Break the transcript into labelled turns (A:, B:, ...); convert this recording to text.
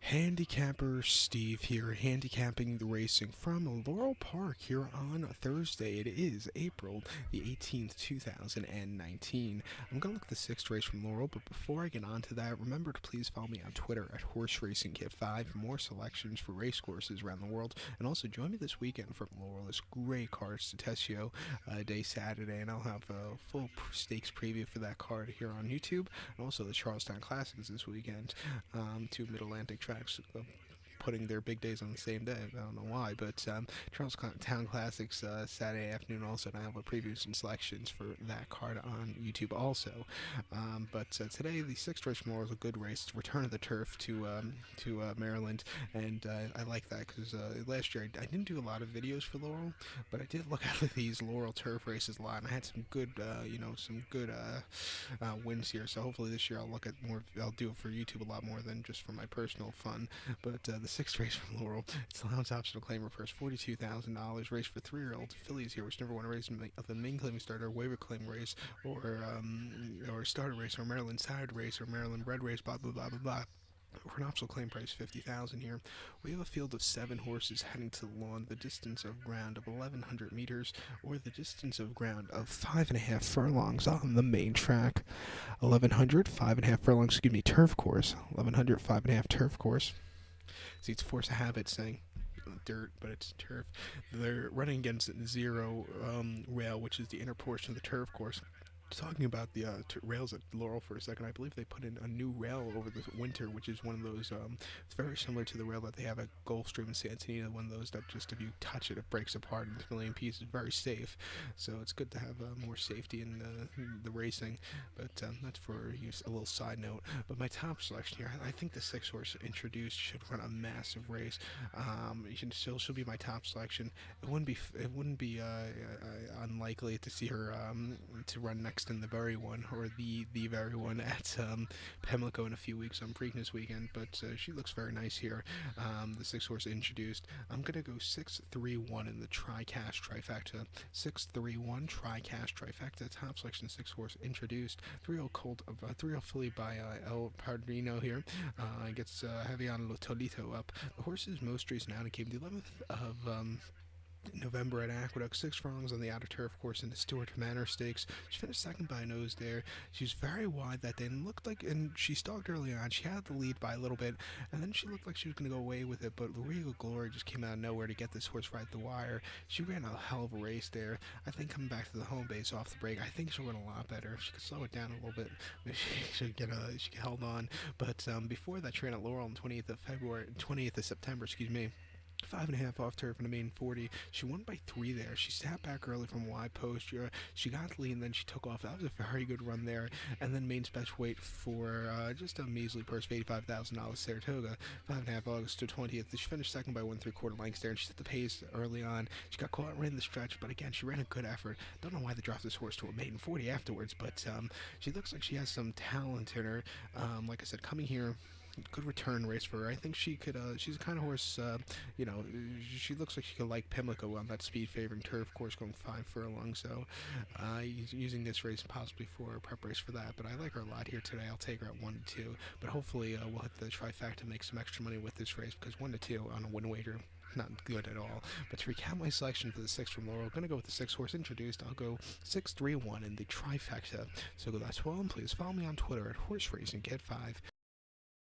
A: Handicapper Steve here, handicapping the racing from Laurel Park here on Thursday. It is April the 18th, 2019. I'm going to look at the sixth race from Laurel, but before I get on to that, remember to please follow me on Twitter at Horse Racing Kit 5 for more selections for race courses around the world. And also join me this weekend from Laurel. It's great cards to test you day Saturday, and I'll have a full stakes preview for that card here on YouTube. And also the Charlestown Classics this weekend. Two Mid-Atlantic tracks putting their big days on the same day. I don't know why, but Charlestown Classics Saturday afternoon also, and I have a previews and selections for that card on YouTube also. But today, the sixth race from Laurel is a good race. It's Return of the Turf to Maryland, and I like that because last year I didn't do a lot of videos for Laurel, but I did look at these Laurel turf races a lot, and I had some good, wins here. So hopefully this year I'll look at more. I'll do it for YouTube a lot more than just for my personal fun. But the sixth race from Laurel, it's allowance optional claimer first, $42,000. Race for 3-year-old fillies here, which never won a race of the main claiming starter, waiver claim race, or starter race, or Maryland side race, or Maryland bred race, blah blah blah blah blah. For an optional claim price, $50,000 here. We have a field of 7 horses heading to the lawn, the distance of ground of 1,100 meters, or the distance of ground of 5.5 furlongs on the main track. 1,100, 5.5 furlongs, turf course. 1,100, 5.5 turf course. See, it's force of habit saying dirt, but it's turf. They're running against zero rail, which is the inner portion of the turf course. Talking about the rails at Laurel for a second, I believe they put in a new rail over the winter, which is one of those, it's very similar to the rail that they have at Gulfstream and Santa Anita, one of those that just if you touch it, it breaks apart into a million pieces. Very safe, so it's good to have more safety in the racing, but that's for use, a little side note. But my top selection here, I think the 6 horse introduced should run a massive race. She'll be my top selection. It wouldn't be unlikely to see her to run next in the very one, or the very one at Pimlico in a few weeks on Preakness weekend, but she looks very nice here. The 6 horse introduced. I'm gonna go 6-3-1 in the tri-cash trifecta. 6-3-1 tri-cash trifecta. Top selection 6 horse introduced. 3-year-old colt of 3-year-old filly by El Padrino here. Gets Javion Tolito up. The horse's most recent outing came the 11th of November at Aqueduct, 6 furlongs on the outer turf course in the Stewart Manor Stakes. She finished second by a nose there. She was very wide that day and looked like, and she stalked early on. She had the lead by a little bit, and then she looked like she was going to go away with it, but Laurel Glory just came out of nowhere to get this horse right at the wire. She ran a hell of a race there. I think coming back to the home base off the break, I think she'll run a lot better. If she could slow it down a little bit, maybe she could held on. But before that, she ran at Laurel on 20th of September, excuse me. 5.5 off turf in the main 40. She won by 3 there. She sat back early from wide post. She got the lead and then she took off. That was a very good run there. And then main special weight for just a measly purse of $85,000. Saratoga, 5.5 August to 20th. She finished second by 1.75 lengths there, and she set the pace early on. She got caught, ran the stretch, but again, she ran a good effort. Don't know why they dropped this horse to a maiden 40 afterwards, but she looks like she has some talent in her. Like I said, coming here, good return race for her. I think she could. She's the kind of horse. She looks like she could like Pimlico on that speed favoring turf course, going 5 furlongs. So, using this race possibly for a prep race for that. But I like her a lot here today. I'll take her at 1-2. But hopefully, we'll hit the trifecta and make some extra money with this race, because 1-2 on a win wager, not good at all. But to recap my selection for the 6 from Laurel, I'm going to go with the 6 horse introduced. I'll go 6-3-1 in the trifecta. So that's all. Please follow me on Twitter at Horse Racing Kit 5